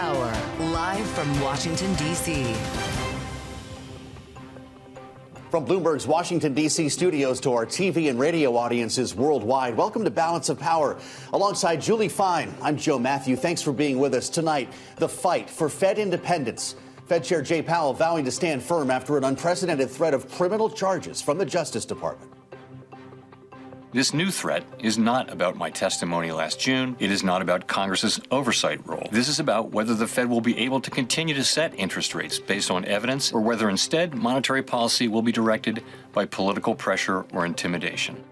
Power, live from Washington, D.C. From Bloomberg's Washington, D.C. studios to our TV and radio audiences worldwide, welcome to Balance of Power. Alongside Julie Fine, I'm Joe Matthew. Thanks for being with us tonight. The fight for Fed independence. Fed Chair Jay Powell vowing to stand firm after an unprecedented threat of criminal charges from the Justice Department. This new threat is not about my testimony last June. It is not about Congress's oversight role. This is about whether the Fed will be able to continue to set interest rates based on evidence, or whether instead monetary policy will be directed by political pressure or intimidation.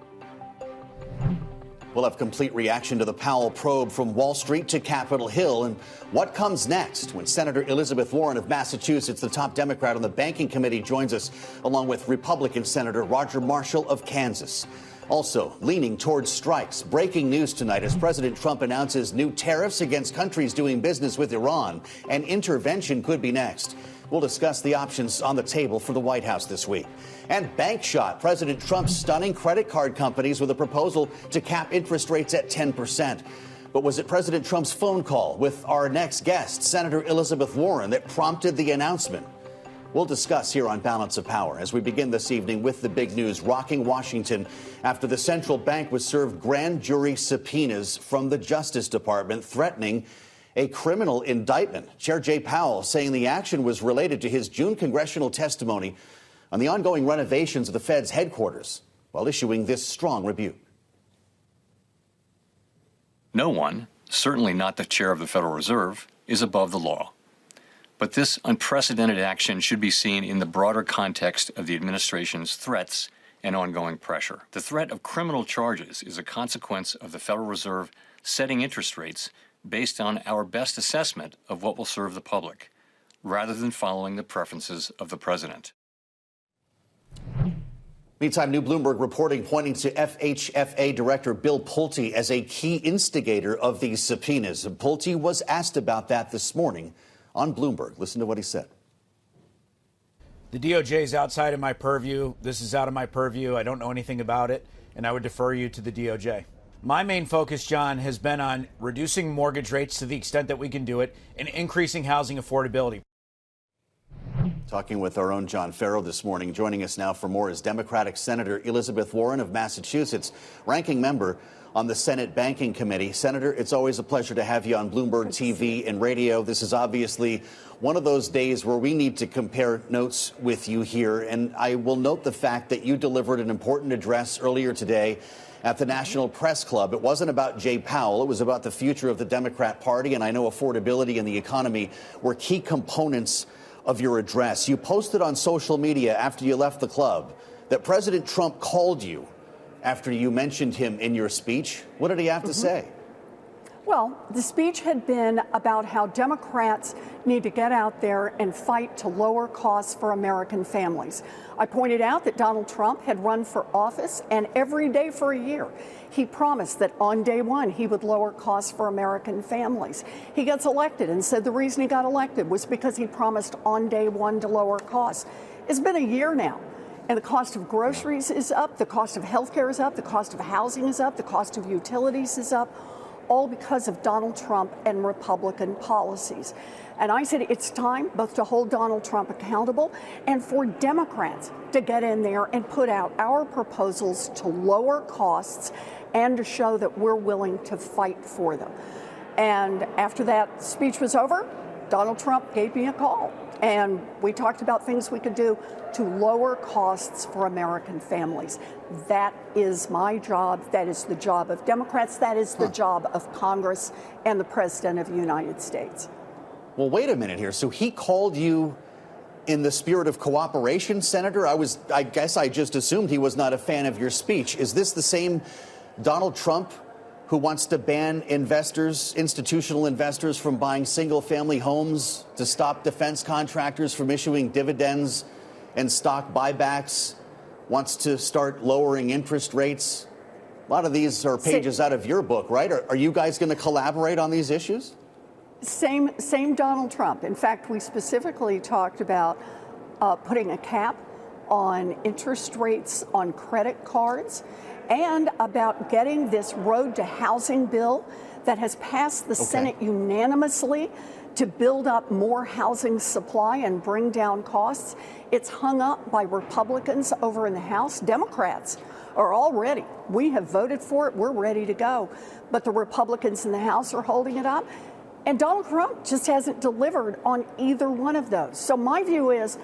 We'll have complete reaction to the Powell probe from Wall Street to Capitol Hill, and what comes next when Senator Elizabeth Warren of Massachusetts, the top Democrat on the Banking Committee, joins us, along with Republican Senator Roger Marshall of Kansas. Also, leaning towards strikes. Breaking news tonight as President Trump announces new tariffs against countries doing business with Iran. An intervention could be next. We'll discuss the options on the table for the White House this week. And bank shot. President Trump stunning credit card companies with a proposal to cap interest rates at 10%. But was it President Trump's phone call with our next guest, Senator Elizabeth Warren, that prompted the announcement? We'll discuss here on Balance of Power as we begin this evening with the big news rocking Washington after the central bank was served grand jury subpoenas from the Justice Department threatening a criminal indictment. Chair Jay Powell saying the action was related to his June congressional testimony on the ongoing renovations of the Fed's headquarters while issuing this strong rebuke. No one, certainly not the chair of the Federal Reserve, is above the law. But this unprecedented action should be seen in the broader context of the administration's threats and ongoing pressure. The threat of criminal charges is a consequence of the Federal Reserve setting interest rates based on our best assessment of what will serve the public, rather than following the preferences of the president. Meantime, new Bloomberg reporting pointing to FHFA Director Bill Pulte as a key instigator of these subpoenas. Pulte was asked about that this morning on Bloomberg. Listen to what he said. The DOJ is outside of my purview. This is out of my purview. I don't know anything about it, and I would defer you to the DOJ. My main focus, John, has been on reducing mortgage rates to the extent that we can do it and increasing housing affordability. Talking with our own John Farrow this morning. Joining us now for more is Democratic Senator Elizabeth Warren of Massachusetts, ranking member on the Senate Banking Committee. Senator, it's always a pleasure to have you on Bloomberg TV and radio. This is obviously one of those days where we need to compare notes with you here. And I will note the fact that you delivered an important address earlier today at the National Press Club. It wasn't about Jay Powell. It was about the future of the Democrat Party. And I know affordability and the economy were key components of your address. You posted on social media after you left the club that President Trump called you after you mentioned him in your speech. What did he have to say? Well, the speech had been about how Democrats need to get out there and fight to lower costs for American families. I pointed out that Donald Trump had run for office, and every day for a year, he promised that on day one he would lower costs for American families. He gets elected and said the reason he got elected was because he promised on day one to lower costs. It's been a year now. And the cost of groceries is up, the cost of health care is up, the cost of housing is up, the cost of utilities is up, all because of Donald Trump and Republican policies. And I said it's time both to hold Donald Trump accountable and for Democrats to get in there and put out our proposals to lower costs and to show that we're willing to fight for them. And after that speech was over, Donald Trump gave me a call. And we talked about things we could do to lower costs for American families. That is my job. That is the job of Democrats. That is the job of Congress and the President of the United States. Well, wait a minute here. So he called you in the spirit of cooperation, Senator? I guess I just assumed he was not a fan of your speech. Is this the same Donald Trump who wants to ban investors, institutional investors, from buying single-family homes, to stop defense contractors from issuing dividends and stock buybacks, wants to start lowering interest rates? A lot of these are pages out of your book, right? Are you guys going to collaborate on these issues? Same Donald Trump. In fact, we specifically talked about putting a cap on interest rates on credit cards, and about getting this road to housing bill that has passed the Senate unanimously to build up more housing supply and bring down costs. It's hung up by Republicans over in the House. Democrats are all ready. We have voted for it. We're ready to go. But the Republicans in the House are holding it up. And Donald Trump just hasn't delivered on either one of those. So my view is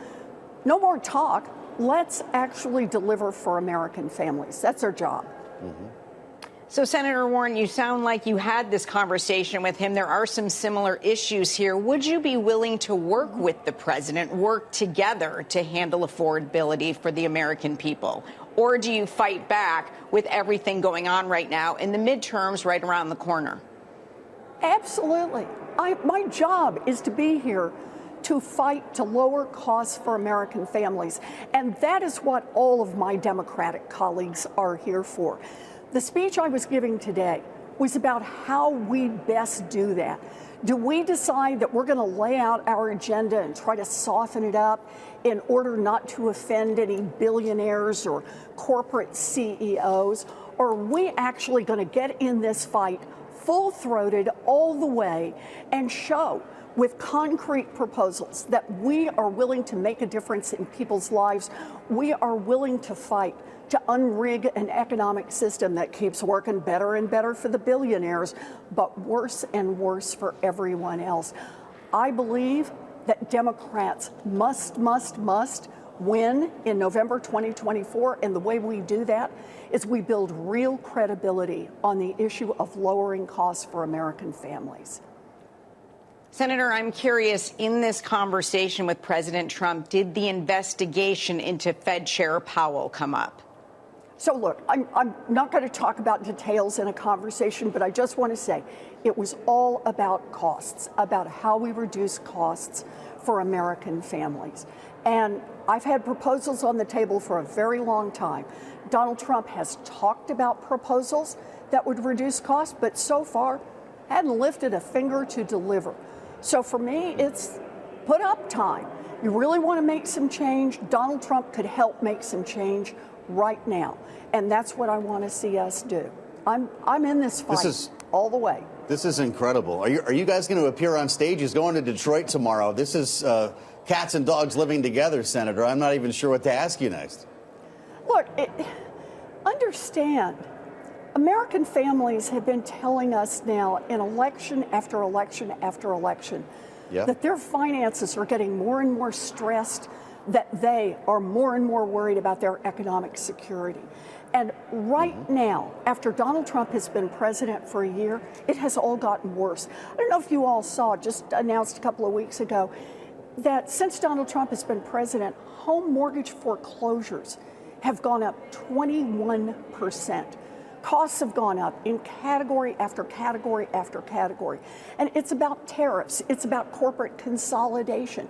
no more talk. Let's actually deliver for American families. That's our job. Mm-hmm. So, Senator Warren, you sound like you had this conversation with him. There are some similar issues here. Would you be willing to work with the president, work together to handle affordability for the American people? Or do you fight back with everything going on right now in the midterms right around the corner? Absolutely. My job is to be here to fight to lower costs for American families. And that is what all of my Democratic colleagues are here for. The speech I was giving today was about how we best do that. Do we decide that we're going to lay out our agenda and try to soften it up in order not to offend any billionaires or corporate CEOs? Or are we actually going to get in this fight full-throated all the way and show with concrete proposals that we are willing to make a difference in people's lives? We are willing to fight to unrig an economic system that keeps working better and better for the billionaires, but worse and worse for everyone else. I believe that Democrats must win in November 2024, and the way we do that is we build real credibility on the issue of lowering costs for American families. Senator, I'm curious, in this conversation with President Trump, did the investigation into Fed Chair Powell come up? So look, I'm not going to talk about details in a conversation, but I just want to say it was all about costs, about how we reduce costs for American families. And I've had proposals on the table for a very long time. Donald Trump has talked about proposals that would reduce costs, but so far hadn't lifted a finger to deliver. So for me, it's put up time. You really want to make some change? Donald Trump could help make some change right now. And that's what I want to see us do. I'm in this fight all the way. This is incredible. Are you guys going to appear on stage? He's going to Detroit tomorrow. This is cats and dogs living together, Senator. I'm not even sure what to ask you next. Look, understand, American families have been telling us now in election after election after election that their finances are getting more and more stressed, that they are more and more worried about their economic security. And right now, after Donald Trump has been president for a year, it has all gotten worse. I don't know if you all saw, just announced a couple of weeks ago, that since Donald Trump has been president, home mortgage foreclosures have gone up 21%. Costs have gone up in category after category after category. And it's about tariffs. It's about corporate consolidation.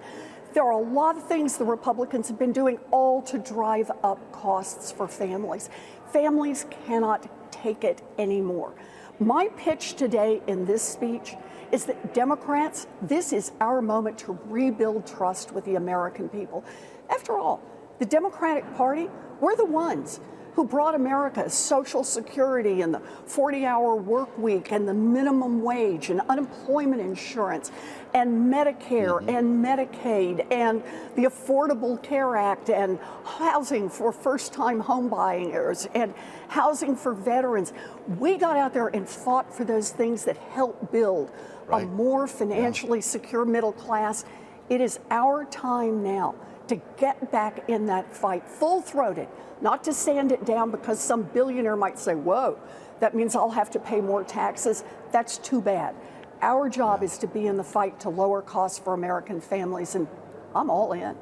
There are a lot of things the Republicans have been doing, all to drive up costs for families. Families cannot take it anymore. My pitch today in this speech is that Democrats, this is our moment to rebuild trust with the American people. After all, the Democratic Party, we're the ones who brought America Social Security and the 40-hour work week and the minimum wage and unemployment insurance and Medicare and Medicaid and the Affordable Care Act and housing for first-time home buyers and housing for veterans. We got out there and fought for those things that help build a more financially secure middle class. It is our time now to get back in that fight, full-throated, not to sand it down because some billionaire might say, whoa, that means I'll have to pay more taxes. That's too bad. Our job is to be in the fight to lower costs for American families, and I'm all in.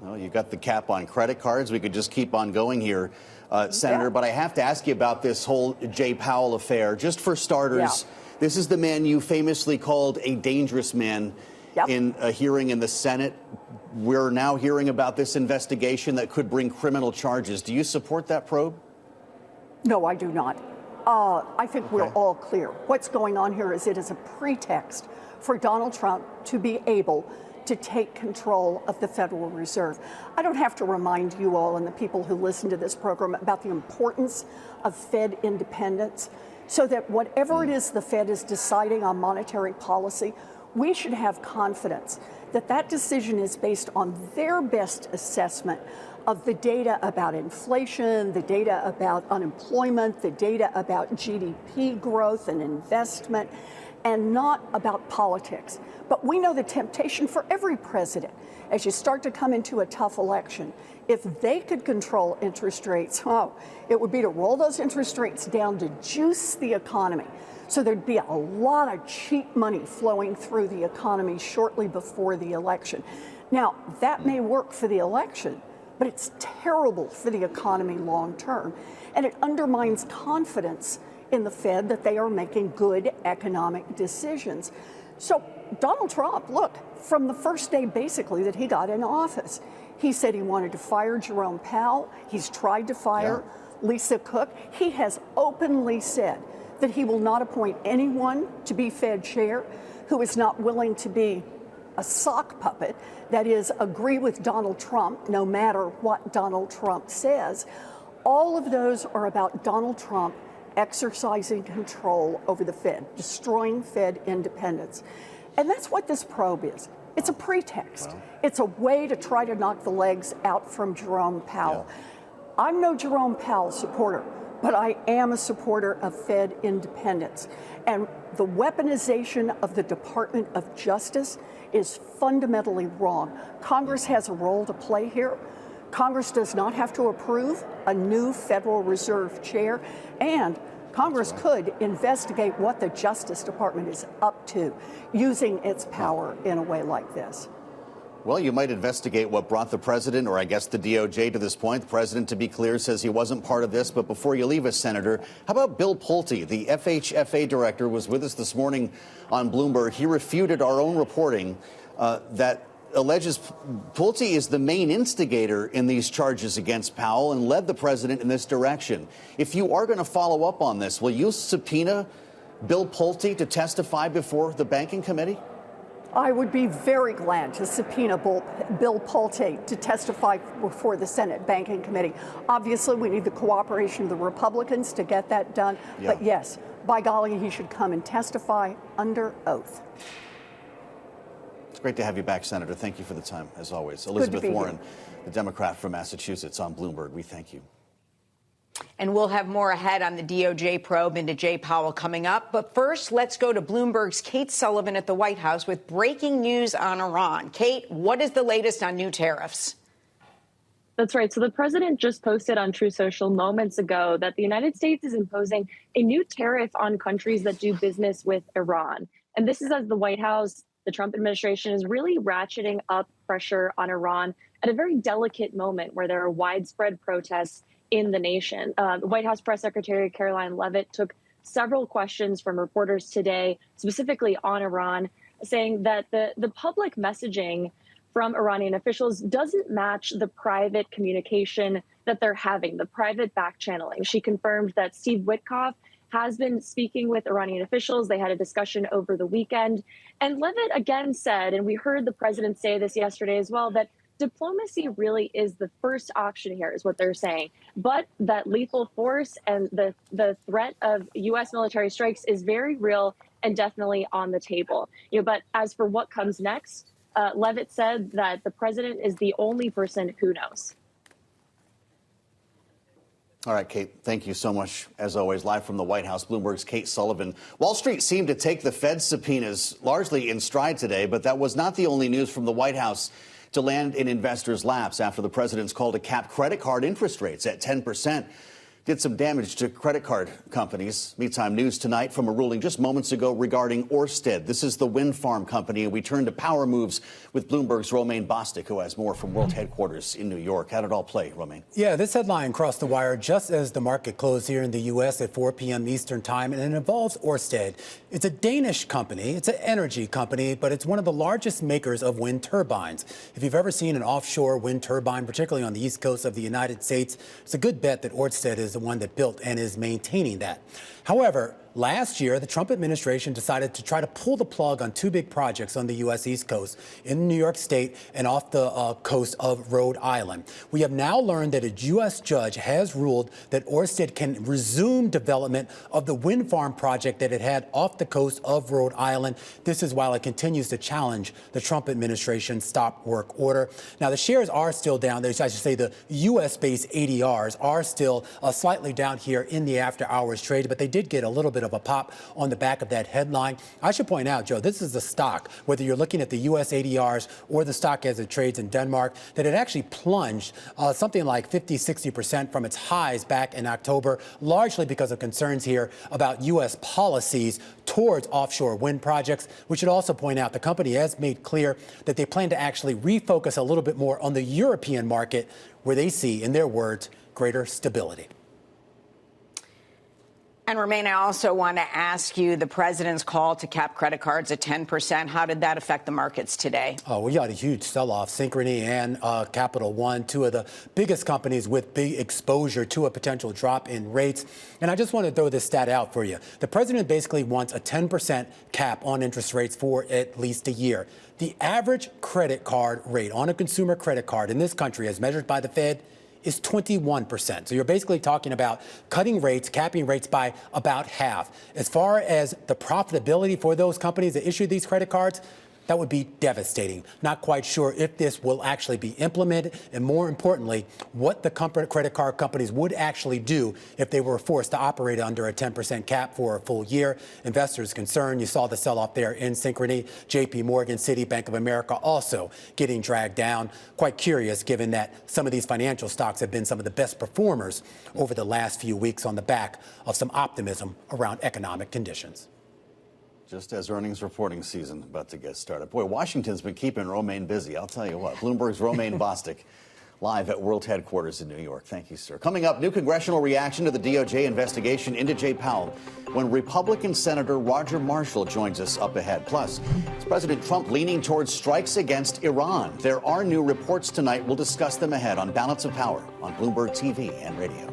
Well, you got the cap on credit cards. We could just keep on going here, Senator, but I have to ask you about this whole Jay Powell affair. Just for starters, this is the man you famously called a dangerous man in a hearing in the Senate. We're now hearing about this investigation that could bring criminal charges. Do you support that probe? No, I do not. I think we're all clear. What's going on here is it is a pretext for Donald Trump to be able to take control of the Federal Reserve. I don't have to remind you all and the people who listen to this program about the importance of Fed independence, so that whatever it is the Fed is deciding on monetary policy, we should have confidence that that decision is based on their best assessment of the data about inflation, the data about unemployment, the data about GDP growth and investment, and not about politics. But we know the temptation for every president, as you start to come into a tough election, if they could control interest rates, it would be to roll those interest rates down to juice the economy. So there'd be a lot of cheap money flowing through the economy shortly before the election. Now, that may work for the election, but it's terrible for the economy long term. And it undermines confidence in the Fed that they are making good economic decisions. So Donald Trump, look, from the first day basically that he got in office, he said he wanted to fire Jerome Powell. He's tried to fire Lisa Cook. He has openly said that he will not appoint anyone to be Fed chair who is not willing to be a sock puppet, that is, agree with Donald Trump no matter what Donald Trump says. All of those are about Donald Trump exercising control over the Fed, destroying Fed independence. And that's what this probe is. It's a pretext. Wow. It's a way to try to knock the legs out from Jerome Powell. I'm no Jerome Powell supporter, but I am a supporter of Fed independence. And the weaponization of the Department of Justice is fundamentally wrong. Congress has a role to play here. Congress does not have to approve a new Federal Reserve chair, and Congress could investigate what the Justice Department is up to using its power in a way like this. Well, you might investigate what brought the president, or I guess the DOJ, to this point. The president, to be clear, says he wasn't part of this. But before you leave us, Senator, how about Bill Pulte? The FHFA director was with us this morning on Bloomberg. He refuted our own reporting that alleges Pulte is the main instigator in these charges against Powell and led the president in this direction. If you are going to follow up on this, will you subpoena Bill Pulte to testify before the Banking Committee? I would be very glad to subpoena Bill Pulte to testify before the Senate Banking Committee. Obviously, we need the cooperation of the Republicans to get that done. But yes, by golly, he should come and testify under oath. It's great to have you back, Senator. Thank you for the time, as always. Elizabeth Warren, the Democrat from Massachusetts, on Bloomberg. We thank you. And we'll have more ahead on the DOJ probe into Jay Powell coming up. But first, let's go to Bloomberg's Kate Sullivan at the White House with breaking news on Iran. Kate, what is the latest on new tariffs? That's right. So the president just posted on True Social moments ago that the United States is imposing a new tariff on countries that do business with Iran. And this is as the White House, the Trump administration, is really ratcheting up pressure on Iran at a very delicate moment where there are widespread protests in the nation. The White House Press Secretary Caroline Leavitt took several questions from reporters today, specifically on Iran, saying that the public messaging from Iranian officials doesn't match the private communication that they're having, the private back channeling. She confirmed that Steve Witkoff has been speaking with Iranian officials. They had a discussion over the weekend. And Leavitt again said, and we heard the president say this yesterday as well, that diplomacy really is the first option here, is what they're saying. But that lethal force and the threat of U.S. military strikes is very real and definitely on the table. But as for what comes next, Leavitt said that the president is the only person who knows. All right, Kate, thank you so much. As always, live from the White House, Bloomberg's Kate Sullivan. Wall Street seemed to take the Fed subpoenas largely in stride today, but that was not the only news from the White House to land in investors' laps after the president's call to cap credit card interest rates at 10%. Did some damage to credit card companies. Meantime, news tonight from a ruling just moments ago regarding Ørsted. This is the wind farm company, and we turn to power moves with Bloomberg's Romaine Bostick, who has more from world headquarters in New York. How did it all play, Romaine? Yeah, this headline crossed the wire just as the market closed here in the U.S. at 4 p.m. Eastern time, and it involves Ørsted. It's a Danish company. It's an energy company, but it's one of the largest makers of wind turbines. If you've ever seen an offshore wind turbine, particularly on the east coast of the United States, it's a good bet that Ørsted is the one that built and is maintaining that. However, last year, the Trump administration decided to try to pull the plug on two big projects on the U.S. East Coast in New York State and off the coast of Rhode Island. We have now learned that a U.S. judge has ruled that Ørsted can resume development of the wind farm project that it had off the coast of Rhode Island. This is while it continues to challenge the Trump administration's stop work order. Now, the shares are still down. I should say the U.S.-based ADRs are still slightly down here in the after-hours trade, but they did get a little bit of a pop on the back of that headline. I should point out, Joe, this is a stock, whether you're looking at the U.S. ADRs or the stock as it trades in Denmark, that it actually plunged something like 50-60% from its highs back in October, largely because of concerns here about U.S. policies towards offshore wind projects. We should also point out the company has made clear that they plan to actually refocus a little bit more on the European market, where they see, in their words, greater stability. And Romain, I also want to ask you, the president's call to cap credit cards at 10%, how did that affect the markets today? Oh, we got a huge sell-off. Synchrony and Capital One, two of the biggest companies with big exposure to a potential drop in rates. And I just want to throw this stat out for you. The president basically wants a 10% cap on interest rates for at least a year. The average credit card rate on a consumer credit card in this country, as measured by the Fed, is 21%. So you're basically talking about cutting rates, capping rates by about half. As far as the profitability for those companies that issue these credit cards, that would be devastating. Not quite sure if this will actually be implemented, and more importantly, what the credit card companies would actually do if they were forced to operate under a 10% cap for a full year. Investors concerned. You saw the sell-off there in Synchrony. JP Morgan, Citi, Bank of America also getting dragged down. Quite curious, given that some of these financial stocks have been some of the best performers over the last few weeks on the back of some optimism around economic conditions. Just as earnings reporting season about to get started. Boy, Washington's been keeping Romain busy. I'll tell you what. Bloomberg's Romain Bostic, live at World Headquarters in New York. Thank you, sir. Coming up, new congressional reaction to the DOJ investigation into Jay Powell when Republican Senator Roger Marshall joins us up ahead. Plus, is President Trump leaning towards strikes against Iran? There are new reports tonight. We'll discuss them ahead on Balance of Power on Bloomberg TV and radio.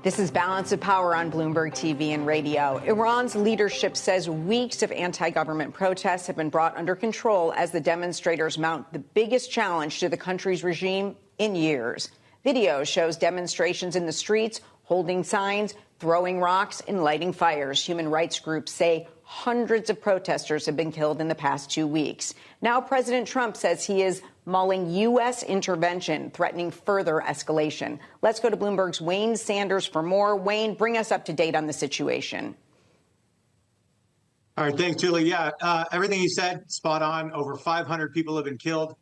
This is Balance of Power on Bloomberg TV and radio. Iran's leadership says weeks of anti-government protests have been brought under control as the demonstrators mount the biggest challenge to the country's regime in years. Video shows demonstrations in the streets, holding signs, throwing rocks, and lighting fires. Human rights groups say hundreds of protesters have been killed in the past 2 weeks. Now President Trump says he is mulling U.S. intervention, threatening further escalation. Let's go to Bloomberg's Wayne Sanders for more. Wayne, bring us up to date on the situation. All right, thanks, Julie. Yeah, everything you said, spot on. Over 500 people have been killed,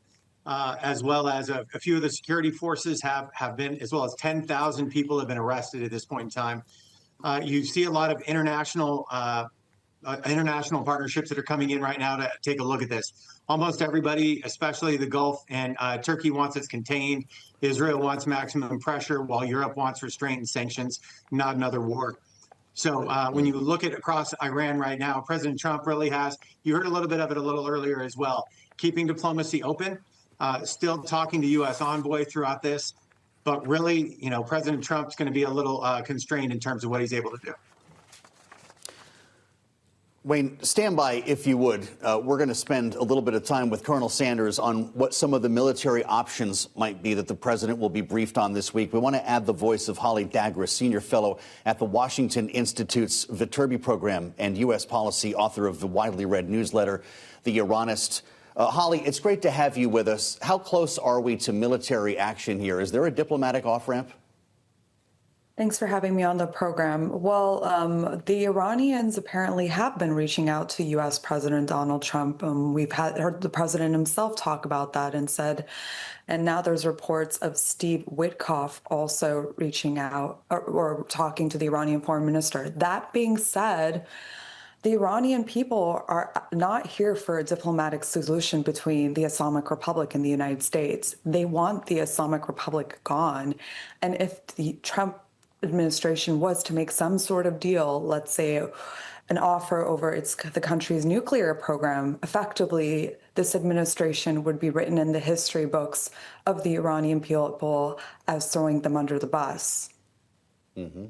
as well as a few of the security forces have been, as well as 10,000 people have been arrested at this point in time. You see a lot of international partnerships that are coming in right now to take a look at this. Almost everybody, especially the Gulf and Turkey, wants it contained. Israel wants maximum pressure, while Europe wants restraint and sanctions, not another war. So when you look at across Iran right now, President Trump really has, you heard a little bit of it a little earlier as well, keeping diplomacy open, still talking to U.S. envoy throughout this. But really, you know, President Trump's going to be a little constrained in terms of what he's able to do. Wayne, stand by if you would. We're going to spend a little bit of time with Colonel Sanders on what some of the military options might be that the president will be briefed on this week. We want to add the voice of Holly Dagress, senior fellow at the Washington Institute's Viterbi program and U.S. policy, author of the widely read newsletter, The Iranist. Holly, it's great to have you with us. How close are we to military action here? Is there a diplomatic off-ramp? Thanks for having me on the program. Well, the Iranians apparently have been reaching out to U.S. President Donald Trump. We've heard the president himself talk about that and said, and now there's reports of Steve Witkoff also reaching out or talking to the Iranian foreign minister. That being said, the Iranian people are not here for a diplomatic solution between the Islamic Republic and the United States. They want the Islamic Republic gone. And if the Trump administration was to make some sort of deal, let's say an offer over the country's nuclear program, effectively this administration would be written in the history books of the Iranian people as throwing them under the bus. Mm-hmm.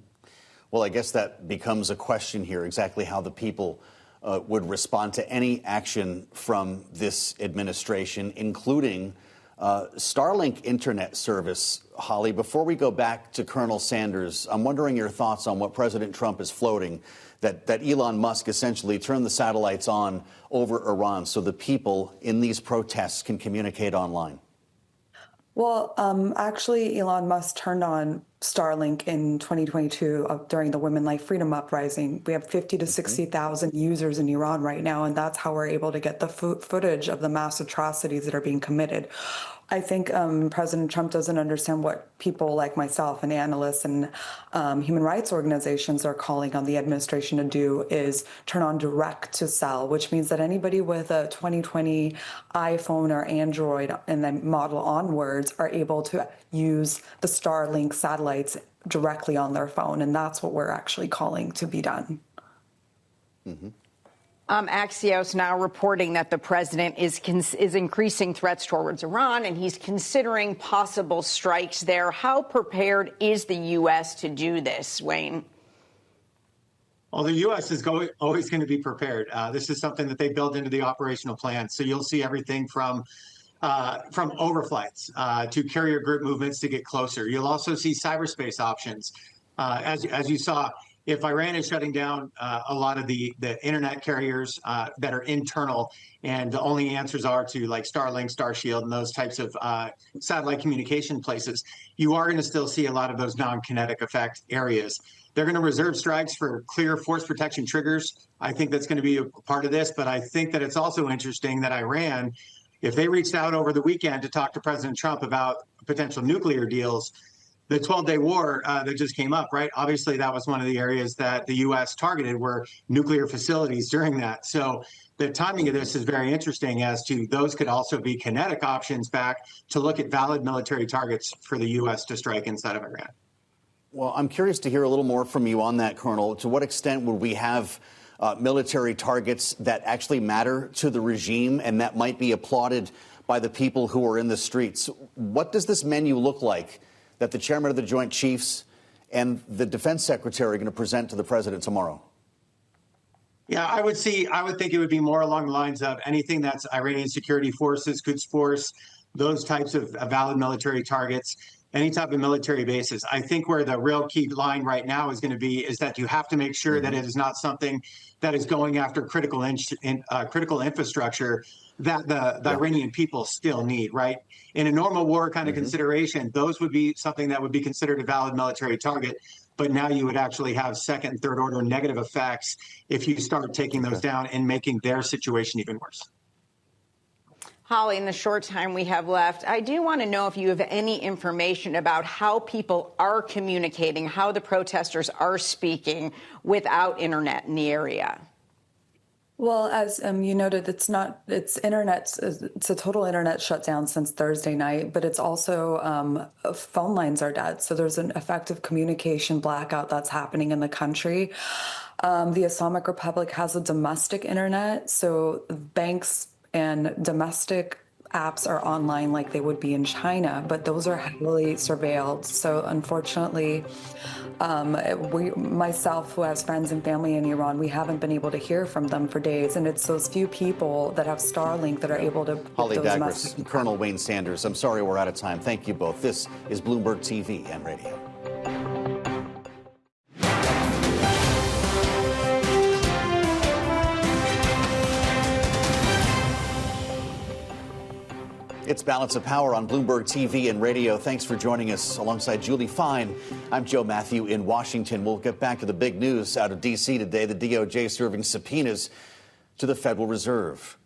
Well, I guess that becomes a question here, exactly how the people would respond to any action from this administration, including Starlink internet service. Holly, before we go back to Colonel Sanders, I'm wondering your thoughts on what President Trump is floating, that Elon Musk essentially turned the satellites on over Iran so the people in these protests can communicate online. Well, actually, Elon Musk turned on Starlink in 2022 during the Women Like Freedom Uprising. We have 50 to 60,000 users in Iran right now, and that's how we're able to get the footage of the mass atrocities that are being committed. I think President Trump doesn't understand what people like myself and analysts and human rights organizations are calling on the administration to do is turn on direct to cell, which means that anybody with a 2020 iPhone or Android and then model onwards are able to use the Starlink satellites directly on their phone. And that's what we're actually calling to be done. Mm-hmm. Axios now reporting that the president is increasing threats towards Iran, and he's considering possible strikes there. How prepared is the U.S. to do this, Wayne? Well, the U.S. is always going to be prepared. This is something that they build into the operational plan. So you'll see everything from overflights to carrier group movements to get closer. You'll also see cyberspace options. As you saw, if Iran is shutting down a lot of the internet carriers that are internal, and the only answers are to like Starlink, Starshield, and those types of satellite communication places, you are going to still see a lot of those non-kinetic effect areas. They're going to reserve strikes for clear force protection triggers. I think that's going to be a part of this, but I think that it's also interesting that Iran, if they reached out over the weekend to talk to President Trump about potential nuclear deals, the 12-day war that just came up, right? Obviously, that was one of the areas that the U.S. targeted were nuclear facilities during that. So the timing of this is very interesting as to those could also be kinetic options back to look at valid military targets for the U.S. to strike inside of Iran. Well, I'm curious to hear a little more from you on that, Colonel. To what extent would we have military targets that actually matter to the regime and that might be applauded by the people who are in the streets? What does this menu look like that the chairman of the Joint Chiefs and the defense secretary are going to present to the president tomorrow? Yeah, I would think it would be more along the lines of anything that's Iranian security forces, Quds Force, those types of valid military targets, any type of military bases. I think where the real key line right now is going to be is that you have to make sure that it is not something that is going after critical infrastructure that the Iranian people still need, right? In a normal war kind of consideration, those would be something that would be considered a valid military target. But now you would actually have second and third order negative effects if you start taking those down and making their situation even worse. Holly, in the short time we have left, I do want to know if you have any information about how people are communicating, how the protesters are speaking without internet in the area. Well, as you noted, it's a total internet shutdown since Thursday night, but it's also phone lines are dead. So there's an effective communication blackout that's happening in the country. The Islamic Republic has a domestic internet, so banks and domestic apps are online like they would be in China, but those are heavily surveilled. So unfortunately, myself, who has friends and family in Iran, we haven't been able to hear from them for days. And it's those few people that have Starlink that are able to. Holly Dagress, Colonel Wayne Sanders, I'm sorry we're out of time. Thank you both. This is Bloomberg TV and Radio. It's Balance of Power on Bloomberg TV and Radio. Thanks for joining us alongside Julie Fine. I'm Joe Matthew in Washington. We'll get back to the big news out of D.C. today. The DOJ serving subpoenas to the Federal Reserve.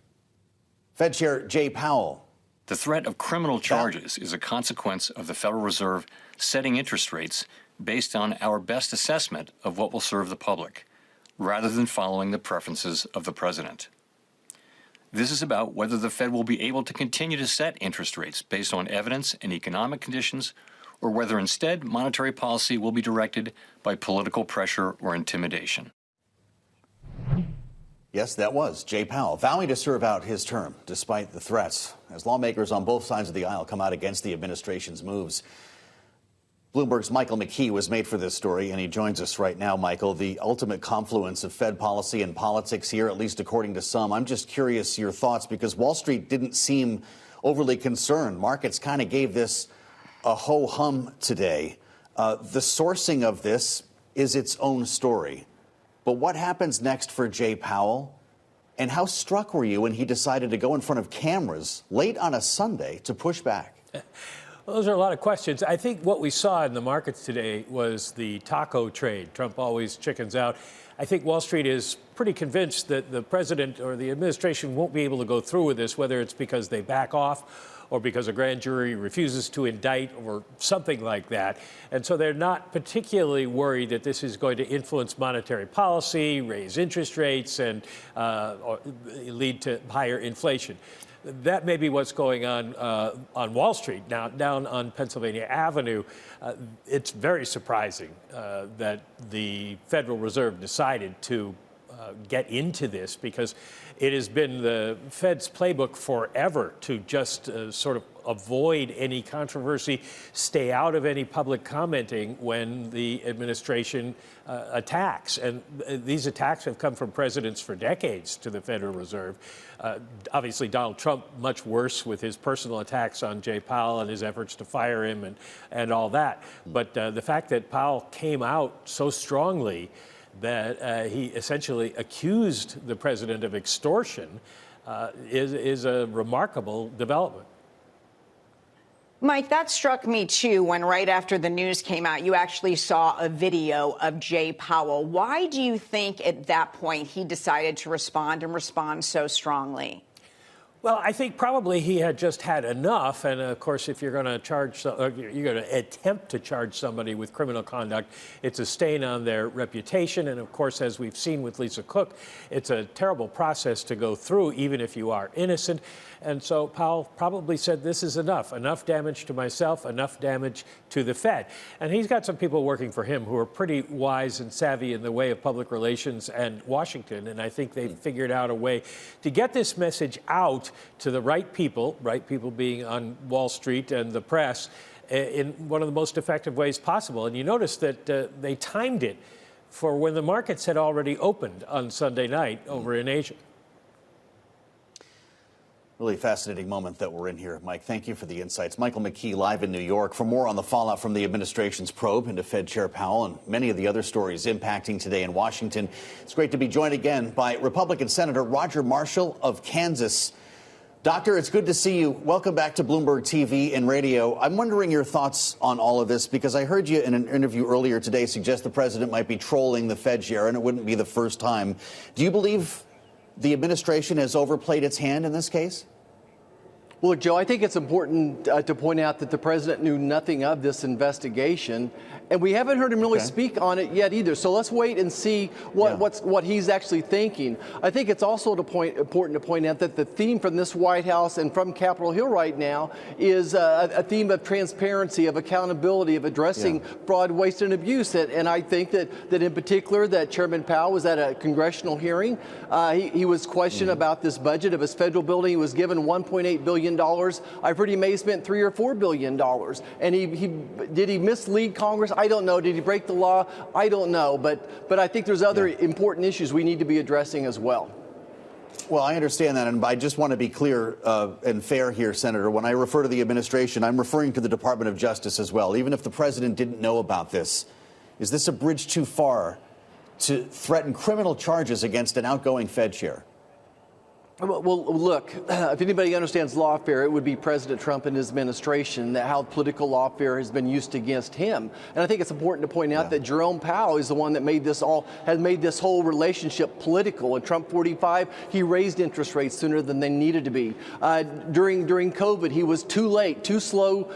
Fed Chair Jay Powell. The threat of criminal charges is a consequence of the Federal Reserve setting interest rates based on our best assessment of what will serve the public, rather than following the preferences of the president. This is about whether the Fed will be able to continue to set interest rates based on evidence and economic conditions, or whether instead monetary policy will be directed by political pressure or intimidation. Yes, that was Jay Powell vowing to serve out his term despite the threats, as lawmakers on both sides of the aisle come out against the administration's moves. Bloomberg's Michael McKee was made for this story, and he joins us right now. Michael, the ultimate confluence of Fed policy and politics here, at least according to some. I'm just curious your thoughts, because Wall Street didn't seem overly concerned. Markets kind of gave this a ho-hum today. The sourcing of this is its own story. But what happens next for Jay Powell? And how struck were you when he decided to go in front of cameras late on a Sunday to push back? Well, those are a lot of questions. I think what we saw in the markets today was the taco trade. Trump always chickens out. I think Wall Street is pretty convinced that the president or the administration won't be able to go through with this, whether it's because they back off or because a grand jury refuses to indict or something like that. And so they're not particularly worried that this is going to influence monetary policy, raise interest rates, and or lead to higher inflation. That may be what's going on Wall Street. Now, down on Pennsylvania Avenue, it's very surprising that the Federal Reserve decided to get into this, because it has been the Fed's playbook forever to just sort of avoid any controversy, stay out of any public commenting when the administration attacks. And these attacks have come from presidents for decades to the Federal Reserve. Obviously, Donald Trump, much worse with his personal attacks on Jay Powell and his efforts to fire him and all that. But the fact that Powell came out so strongly that he essentially accused the president of extortion is a remarkable development. Mike, that struck me, too, when right after the news came out, you actually saw a video of Jay Powell. Why do you think at that point he decided to respond so strongly? Well, I think probably he had just had enough. And of course, if you're going to you're going to attempt to charge somebody with criminal conduct, it's a stain on their reputation. And of course, as we've seen with Lisa Cook, it's a terrible process to go through, even if you are innocent. And so Powell probably said, this is enough damage to myself, enough damage to the Fed. And he's got some people working for him who are pretty wise and savvy in the way of public relations and Washington. And I think they've figured out a way to get this message out to the right people being on Wall Street and the press, in one of the most effective ways possible. And you notice that they timed it for when the markets had already opened on Sunday night over in Asia. Really fascinating moment that we're in here, Mike. Thank you for the insights. Michael McKee live in New York for more on the fallout from the administration's probe into Fed Chair Powell and many of the other stories impacting today in Washington. It's great to be joined again by Republican Senator Roger Marshall of Kansas. Doctor, it's good to see you. Welcome back to Bloomberg TV and radio. I'm wondering your thoughts on all of this, because I heard you in an interview earlier today suggest the president might be trolling the Fed chair, and it wouldn't be the first time. Do you believe the administration has overplayed its hand in this case? Well, Joe, I think it's important to point out that the president knew nothing of this investigation, and we haven't heard him really speak on it yet either. So let's wait and see what he's actually thinking. I think it's also important to point out that the theme from this White House and from Capitol Hill right now is a theme of transparency, of accountability, of addressing fraud, waste, and abuse. And I think that in particular that Chairman Powell was at a congressional hearing. He was questioned about this budget of his federal building. He was given $1.8 billion. I've heard he may have spent $3 or $4 billion. And did he mislead Congress? I don't know. Did he break the law? I don't know. But I think there's other important issues we need to be addressing as well. Well, I understand that, and I just want to be clear and fair here, Senator. When I refer to the administration, I'm referring to the Department of Justice as well. Even if the president didn't know about this, is this a bridge too far to threaten criminal charges against an outgoing Fed chair? Well, look, if anybody understands lawfare, it would be President Trump and his administration, that how political lawfare has been used against him. And I think it's important to point out that Jerome Powell is the one that has made this whole relationship political. In Trump 45, he raised interest rates sooner than they needed to be. During COVID, he was too late, too slow.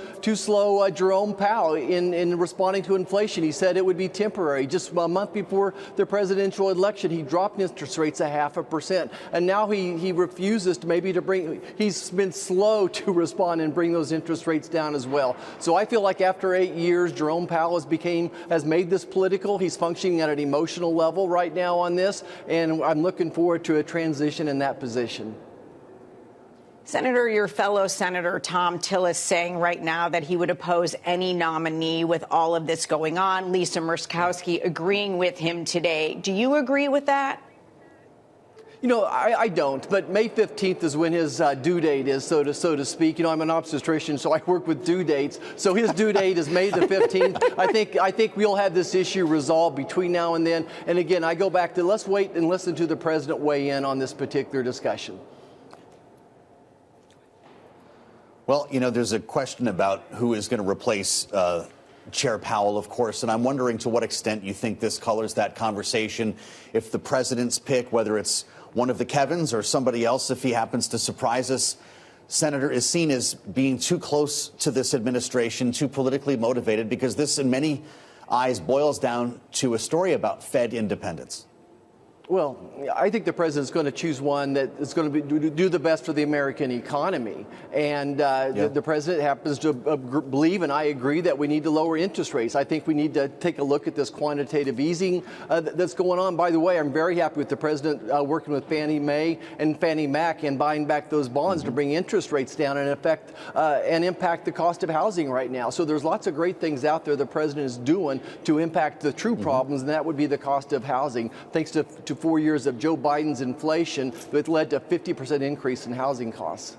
Jerome Powell in responding to inflation, he said it would be temporary. Just a month before the presidential election, he dropped interest rates 0.5%, and now he refuses to he's been slow to respond and bring those interest rates down as well. So I feel like after 8 years, Jerome Powell has made this political. He's functioning at an emotional level right now on this, and I'm looking forward to a transition in that position. Senator, your fellow Senator Tom Tillis saying right now that he would oppose any nominee with all of this going on. Lisa Murkowski agreeing with him today. Do you agree with that? You know, I don't, but May 15th is when his due date is, so to speak. You know, I'm an obstetrician, so I work with due dates. So his due date is May the 15th. I think we'll have this issue resolved between now and then. And again, I go back to let's wait and listen to the president weigh in on this particular discussion. Well, you know, there's a question about who is going to replace Chair Powell, of course, and I'm wondering to what extent you think this colors that conversation. If the president's pick, whether it's one of the Kevins or somebody else, if he happens to surprise us, Senator, is seen as being too close to this administration, too politically motivated, because this, in many eyes, boils down to a story about Fed independence. Well, I think the president's going to choose one that is going to do the best for the American economy. And the president happens to believe, and I agree, that we need to lower interest rates. I think we need to take a look at this quantitative easing that's going on. By the way, I'm very happy with the president working with Fannie Mae and Fannie Mac and buying back those bonds to bring interest rates down and impact the cost of housing right now. So there's lots of great things out there the president is doing to impact the true problems, and that would be the cost of housing, thanks to 4 years of Joe Biden's inflation that led to a 50% increase in housing costs.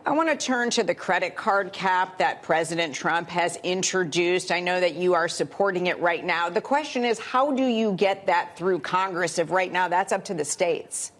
I want to turn to the credit card cap that President Trump has introduced. I know that you are supporting it right now. The question is, how do you get that through Congress if right now that's up to the states?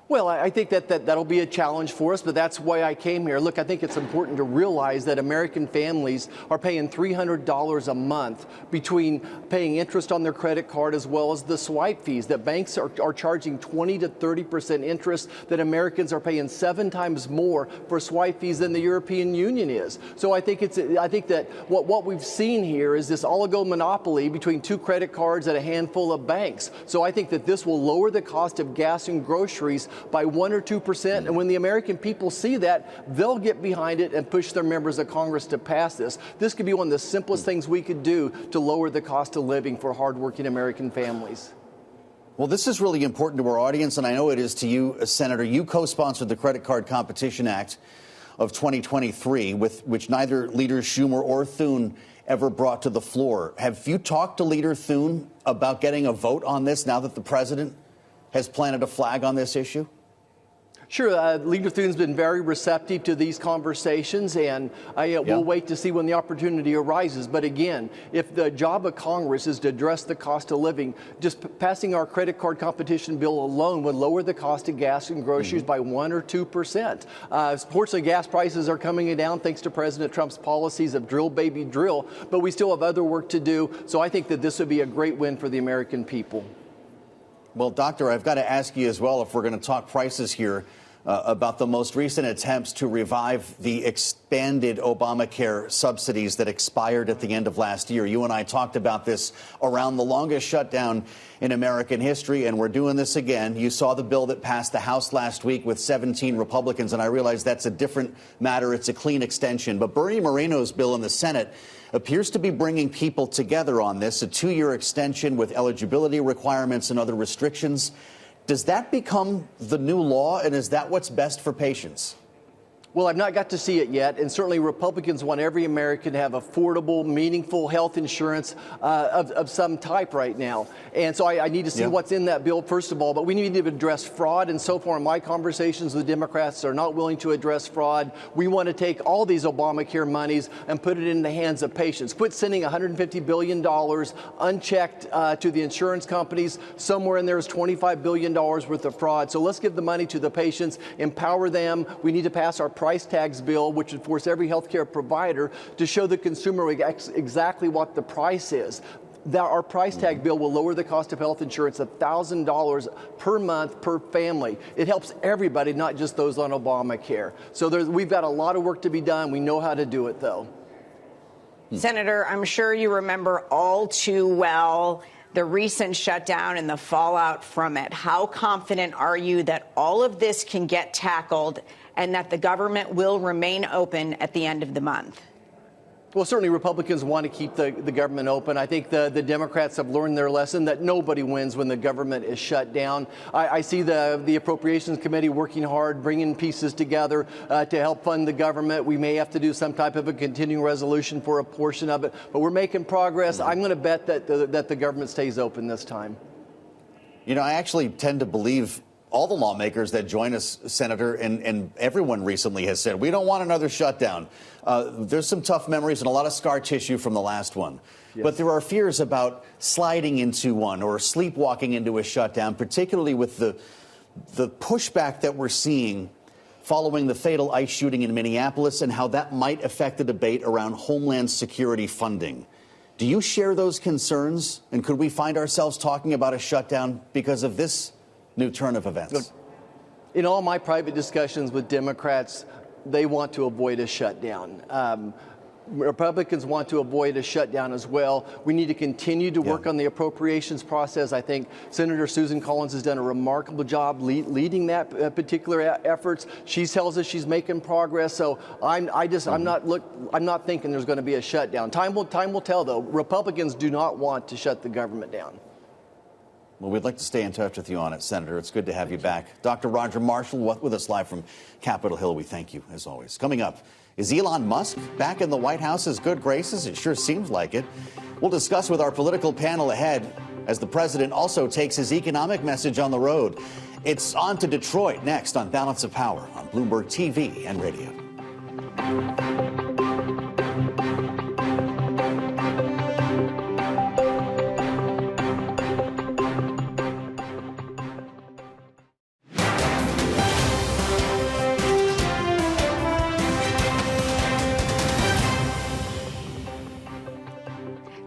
Well, I think that'll be a challenge for us, but that's why I came here. Look, I think it's important to realize that American families are paying $300 a month between paying interest on their credit card as well as the swipe fees. That banks are charging 20 to 30% interest, that Americans are paying 7 times more for swipe fees than the European Union is. So I think that what we've seen here is this oligomonopoly between 2 credit cards and a handful of banks. So I think that this will lower the cost of gas and groceries by 1 or 2%. And when the American people see that, they'll get behind it and push their members of Congress to pass this. This could be one of the simplest things we could do to lower the cost of living for hardworking American families. Well, this is really important to our audience, and I know it is to you, Senator. You co-sponsored the Credit Card Competition Act of 2023, which neither Leaders Schumer or Thune ever brought to the floor. Have you talked to Leader Thune about getting a vote on this now that the president has planted a flag on this issue? Sure. Leader Thune's been very receptive to these conversations, and we'll wait to see when the opportunity arises. But again, if the job of Congress is to address the cost of living, just passing our credit card competition bill alone would lower the cost of gas and groceries by 1 or 2%. Fortunately, gas prices are coming down thanks to President Trump's policies of drill, baby, drill, but we still have other work to do. So I think that this would be a great win for the American people. Well, Doctor, I've got to ask you as well, if we're going to talk prices here, about the most recent attempts to revive the expanded Obamacare subsidies that expired at the end of last year. You and I talked about this around the longest shutdown in American history, and we're doing this again. You saw the bill that passed the House last week with 17 Republicans, and I realize that's a different matter. It's a clean extension. But Bernie Moreno's bill in the Senate appears to be bringing people together on this, a 2-year extension with eligibility requirements and other restrictions. Does that become the new law, and is that what's best for patients? Well, I've not got to see it yet, and certainly Republicans want every American to have affordable, meaningful health insurance of some type right now. And so I need to see what's in that bill, first of all, but we need to address fraud. And so far in my conversations with Democrats, they're not willing to address fraud. We want to take all these Obamacare monies and put it in the hands of patients. Quit sending $150 billion unchecked to the insurance companies. Somewhere in there is $25 billion worth of fraud. So let's give the money to the patients, empower them. We need to pass our price tags bill, which would force every healthcare provider to show the consumer exactly what the price is. Our price tag bill will lower the cost of health insurance $1,000 per month per family. It helps everybody, not just those on Obamacare. So we've got a lot of work to be done. We know how to do it, though. Senator, I'm sure you remember all too well the recent shutdown and the fallout from it. How confident are you that all of this can get tackled and that the government will remain open at the end of the month? Well, certainly Republicans want to keep the government open. I think the Democrats have learned their lesson that nobody wins when the government is shut down. I see the Appropriations Committee working hard, bringing pieces together to help fund the government. We may have to do some type of a continuing resolution for a portion of it, but we're making progress. I'm going to bet that the government stays open this time. You know, I actually tend to believe all the lawmakers that join us, Senator, and everyone recently has said, we don't want another shutdown. There's some tough memories and a lot of scar tissue from the last one. Yes. But there are fears about sliding into one or sleepwalking into a shutdown, particularly with the pushback that we're seeing following the fatal ICE shooting in Minneapolis and how that might affect the debate around Homeland Security funding. Do you share those concerns? And could we find ourselves talking about a shutdown because of this new turn of events? Look, in all my private discussions with Democrats, they want to avoid a shutdown. Republicans want to avoid a shutdown as well. We need to continue to work on the appropriations process. I think Senator Susan Collins has done a remarkable job leading that particular efforts. She tells us she's making progress. So I'm not thinking there's going to be a shutdown. Time will tell, though. Republicans do not want to shut the government down. Well, we'd like to stay in touch with you on it, Senator. It's good to have you back. Dr. Roger Marshall with us live from Capitol Hill. We thank you, as always. Coming up, is Elon Musk back in the White House's good graces? It sure seems like it. We'll discuss with our political panel ahead as the president also takes his economic message on the road. It's on to Detroit next on Balance of Power on Bloomberg TV and radio.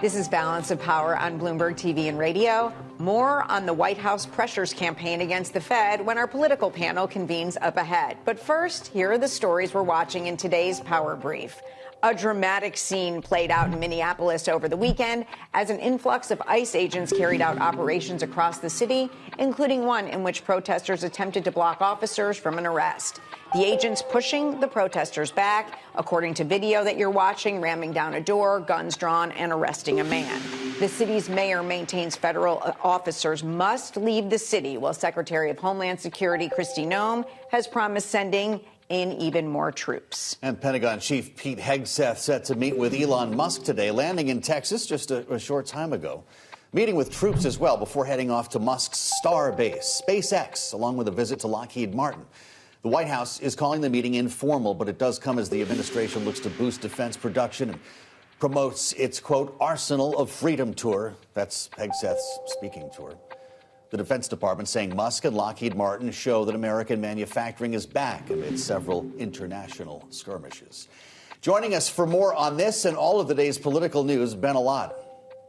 This is Balance of Power on Bloomberg TV and radio. More on the White House pressures campaign against the Fed when our political panel convenes up ahead. But first, here are the stories we're watching in today's Power Brief. A dramatic scene played out in Minneapolis over the weekend as an influx of ICE agents carried out operations across the city, including one in which protesters attempted to block officers from an arrest. The agents pushing the protesters back, according to video that you're watching, ramming down a door, guns drawn, and arresting a man. The city's mayor maintains federal officers must leave the city, while Secretary of Homeland Security Kristi Noem has promised sending in even more troops. And Pentagon Chief Pete Hegseth set to meet with Elon Musk today, landing in Texas just a short time ago. Meeting with troops as well before heading off to Musk's star base, SpaceX, along with a visit to Lockheed Martin. The White House is calling the meeting informal, but it does come as the administration looks to boost defense production and promotes its, quote, Arsenal of Freedom tour. That's Hegseth's speaking tour. The Defense Department saying Musk and Lockheed Martin show that American manufacturing is back amid several international skirmishes. Joining us for more on this and all of the day's political news, Ben Alot.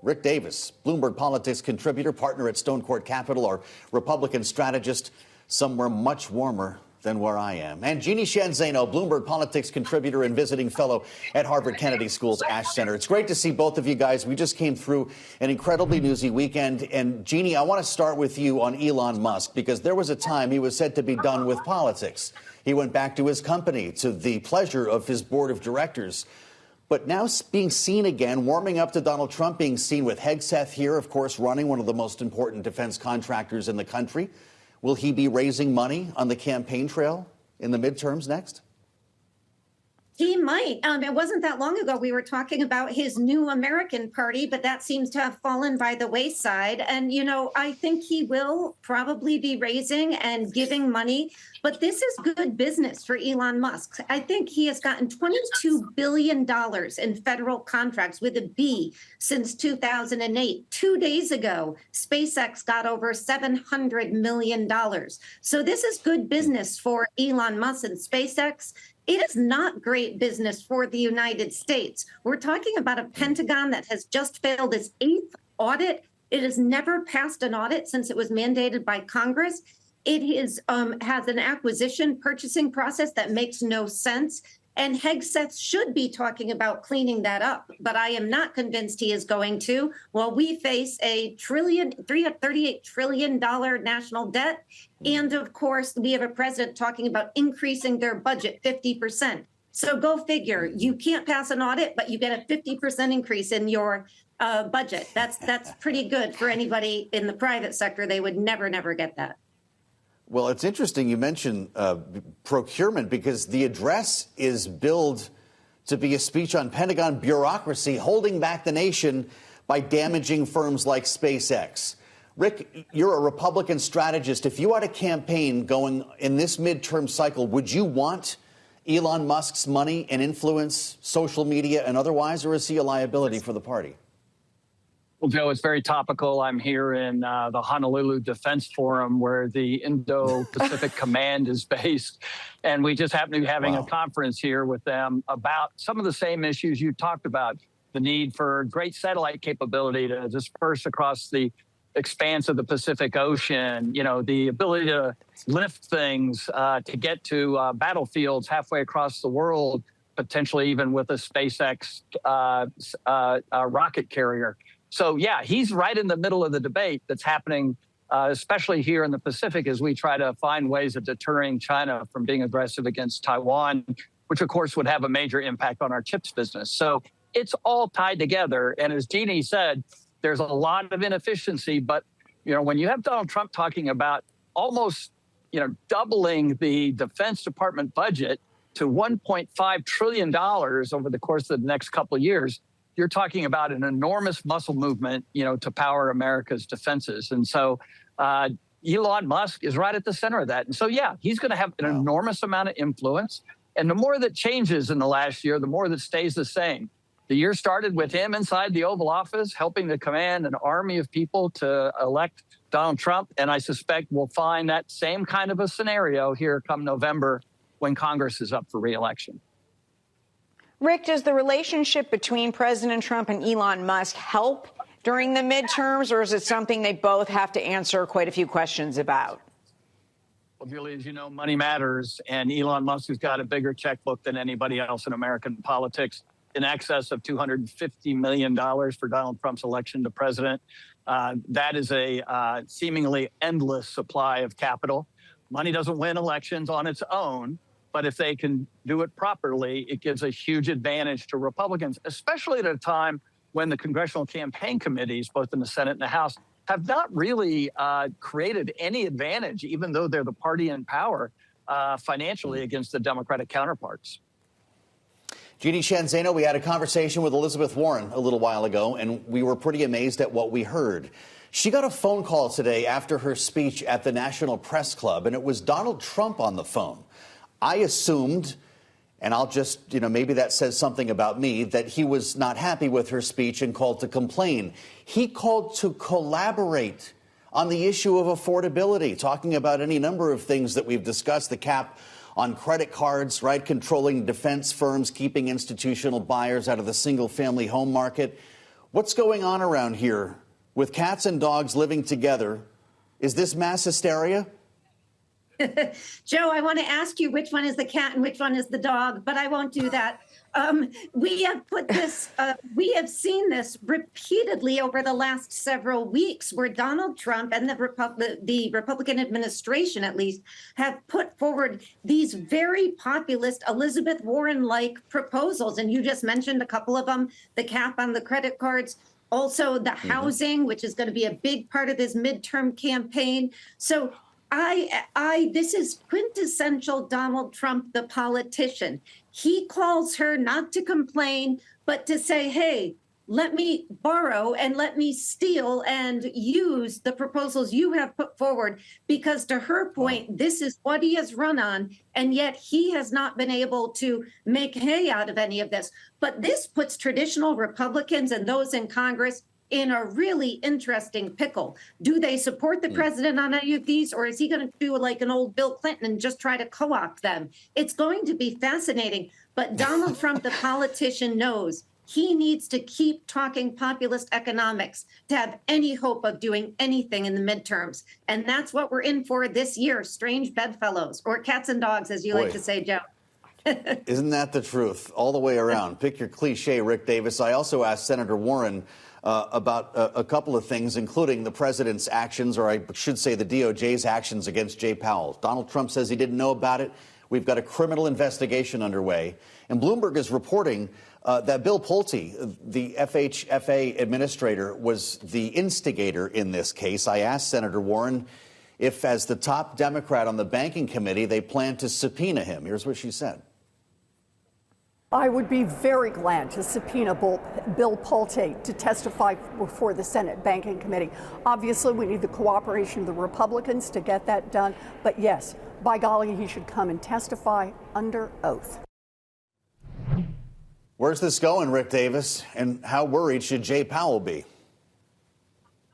Rick Davis, Bloomberg Politics contributor, partner at Stone Court Capital, our Republican strategist, somewhere much warmer than where I am. And Jeannie Sheehan Zaino, Bloomberg Politics contributor and visiting fellow at Harvard Kennedy School's Ash Center. It's great to see both of you guys. We just came through an incredibly newsy weekend. And Jeannie, I want to start with you on Elon Musk, because there was a time he was said to be done with politics. He went back to his company, to the pleasure of his board of directors. But now being seen again, warming up to Donald Trump, being seen with Hegseth here, of course, running one of the most important defense contractors in the country. Will he be raising money on the campaign trail in the midterms next? He might. It wasn't that long ago we were talking about his New American Party, but that seems to have fallen by the wayside. And, you know, I think he will probably be raising and giving money. But this is good business for Elon Musk. I think he has gotten $22 billion in federal contracts with a B since 2008. 2 days ago, SpaceX got over $700 million. So this is good business for Elon Musk and SpaceX. It is not great business for the United States. We're talking about a Pentagon that has just failed its 8th audit. It has never passed an audit since it was mandated by Congress. It is has an acquisition purchasing process that makes no sense. And Hegseth should be talking about cleaning that up, but I am not convinced he is going to. While we face a $38 trillion national debt, and of course, we have a president talking about increasing their budget 50%. So go figure. You can't pass an audit, but you get a 50% increase in your budget. That's pretty good for anybody in the private sector. They would never get that. Well, it's interesting you mentioned procurement, because the address is billed to be a speech on Pentagon bureaucracy holding back the nation by damaging firms like SpaceX. Rick, you're a Republican strategist. If you had a campaign going in this midterm cycle, would you want Elon Musk's money and influence, social media and otherwise, or is he a liability for the party? Well, Joe, it's very topical. I'm here in the Honolulu Defense Forum, where the Indo-Pacific Command is based. And we just happen to be having a conference here with them about some of the same issues you talked about, the need for great satellite capability to disperse across the expanse of the Pacific Ocean, you know, the ability to lift things, to get to battlefields halfway across the world, potentially even with a SpaceX rocket carrier. So, yeah, he's right in the middle of the debate that's happening, especially here in the Pacific, as we try to find ways of deterring China from being aggressive against Taiwan, which, of course, would have a major impact on our chips business. So it's all tied together. And as Jeannie said, there's a lot of inefficiency. But, you know, when you have Donald Trump talking about almost, you know, doubling the Defense Department budget to $1.5 trillion over the course of the next couple of years, you're talking about an enormous muscle movement, you know, to power America's defenses. And so Elon Musk is right at the center of that. And so, yeah, he's going to have an enormous amount of influence. And the more that changes in the last year, the more that stays the same. The year started with him inside the Oval Office, helping to command an army of people to elect Donald Trump. And I suspect we'll find that same kind of a scenario here come November when Congress is up for re-election. Rick, does the relationship between President Trump and Elon Musk help during the midterms, or is it something they both have to answer quite a few questions about? Well, Julie, as you know, money matters, and Elon Musk has got a bigger checkbook than anybody else in American politics, in excess of $250 million for Donald Trump's election to president. That is a seemingly endless supply of capital. Money doesn't win elections on its own. But if they can do it properly, it gives a huge advantage to Republicans, especially at a time when the congressional campaign committees, both in the Senate and the House, have not really created any advantage, even though they're the party in power financially against the Democratic counterparts. Jeannie Shanzano, we had a conversation with Elizabeth Warren a little while ago, and we were pretty amazed at what we heard. She got a phone call today after her speech at the National Press Club, and it was Donald Trump on the phone. I assumed, and I'll just, maybe that says something about me, that he was not happy with her speech and called to complain. He called to collaborate on the issue of affordability, talking about any number of things that we've discussed, the cap on credit cards, right, controlling defense firms, keeping institutional buyers out of the single-family home market. What's going on around here with cats and dogs living together? Is this mass hysteria? Joe, I want to ask you which one is the cat and which one is the dog, but I won't do that. We have seen this repeatedly over the last several weeks, where Donald Trump and the Republican administration, at least, have put forward these very populist Elizabeth Warren-like proposals. And you just mentioned a couple of them, the cap on the credit cards, also the housing, which is going to be a big part of his midterm campaign. So this is quintessential Donald Trump, the politician. He calls her not to complain, but to say, hey, let me borrow and let me steal and use the proposals you have put forward, because to her point, this is what he has run on. And yet he has not been able to make hay out of any of this. But this puts traditional Republicans and those in Congress in a really interesting pickle. Do they support the president on any of these, or is he going to do like an old Bill Clinton and just try to co-opt them? It's going to be fascinating. But Donald Trump, the politician, knows he needs to keep talking populist economics to have any hope of doing anything in the midterms. And that's what we're in for this year, strange bedfellows, or cats and dogs, as you like to say, Joe. Isn't that the truth? All the way around. Pick your cliche, Rick Davis. I also asked Senator Warren about a couple of things, including the president's actions, or I should say the DOJ's actions against Jay Powell. Donald Trump says he didn't know about it. We've got a criminal investigation underway. And Bloomberg is reporting that Bill Pulte, the FHFA administrator, was the instigator in this case. I asked Senator Warren if, as the top Democrat on the banking committee, they plan to subpoena him. Here's what she said. I would be very glad to subpoena Bill Pulte to testify before the Senate Banking Committee. Obviously, we need the cooperation of the Republicans to get that done. But yes, by golly, he should come and testify under oath. Where's this going, Rick Davis? And how worried should Jay Powell be?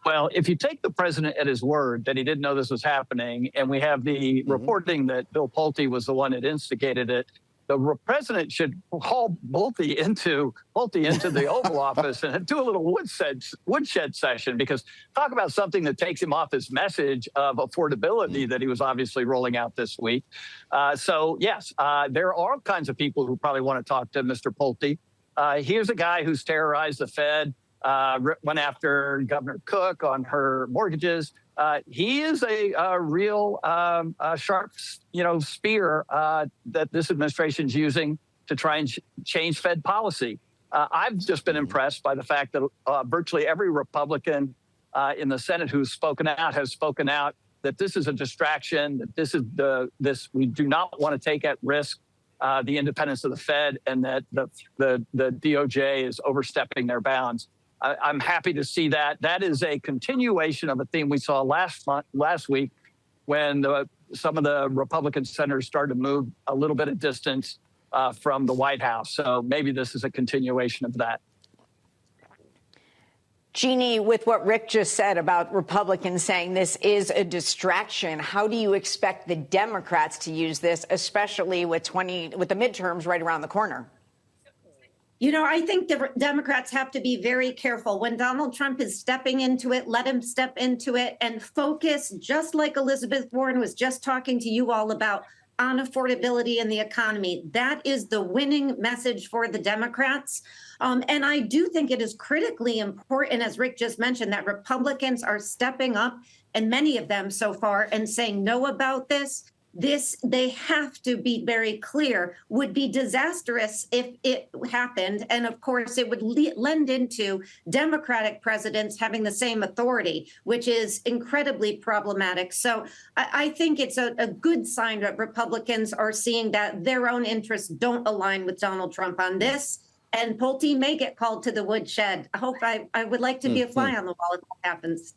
Well, if you take the president at his word that he didn't know this was happening, and we have the reporting that Bill Pulte was the one that instigated it, the president should haul Pulte into the Oval Office and do a little woodshed session, because talk about something that takes him off his message of affordability that he was obviously rolling out this week. So, yes, there are all kinds of people who probably want to talk to Mr. Pulte. Here's a guy who's terrorized the Fed, went after Governor Cook on her mortgages. He is a real sharp, spear that this administration is using to try and change Fed policy. I've just been impressed by the fact that virtually every Republican in the Senate who's spoken out has spoken out that this is a distraction, that we do not want to take at risk the independence of the Fed, and that the DOJ is overstepping their bounds. I'm happy to see that. That is a continuation of a theme we saw last week when some of the Republican senators started to move a little bit of distance from the White House. So maybe this is a continuation of that. Jeannie, with what Rick just said about Republicans saying this is a distraction, how do you expect the Democrats to use this, especially with the midterms right around the corner? I think the Democrats have to be very careful. When Donald Trump is stepping into it, let him step into it and focus, just like Elizabeth Warren was just talking to you all about, on affordability and the economy. That is the winning message for the Democrats. And I do think it is critically important, as Rick just mentioned, that Republicans are stepping up, and many of them so far, and saying no about this. This, they have to be very clear, would be disastrous if it happened. And of course, it would lend into Democratic presidents having the same authority, which is incredibly problematic. So I think it's a good sign that Republicans are seeing that their own interests don't align with Donald Trump on this. And Pulte may get called to the woodshed. I would like to be a fly on the wall if that happens.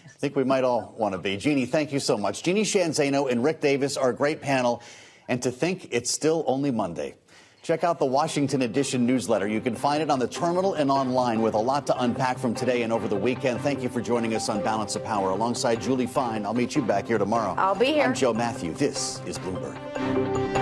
I think we might all want to be. Jeannie, thank you so much. Jeannie Shanzano and Rick Davis are a great panel. And to think it's still only Monday. Check out the Washington Edition newsletter. You can find it on the terminal and online, with a lot to unpack from today and over the weekend. Thank you for joining us on Balance of Power. Alongside Julie Fine, I'll meet you back here tomorrow. I'll be here. I'm Joe Matthew. This is Bloomberg.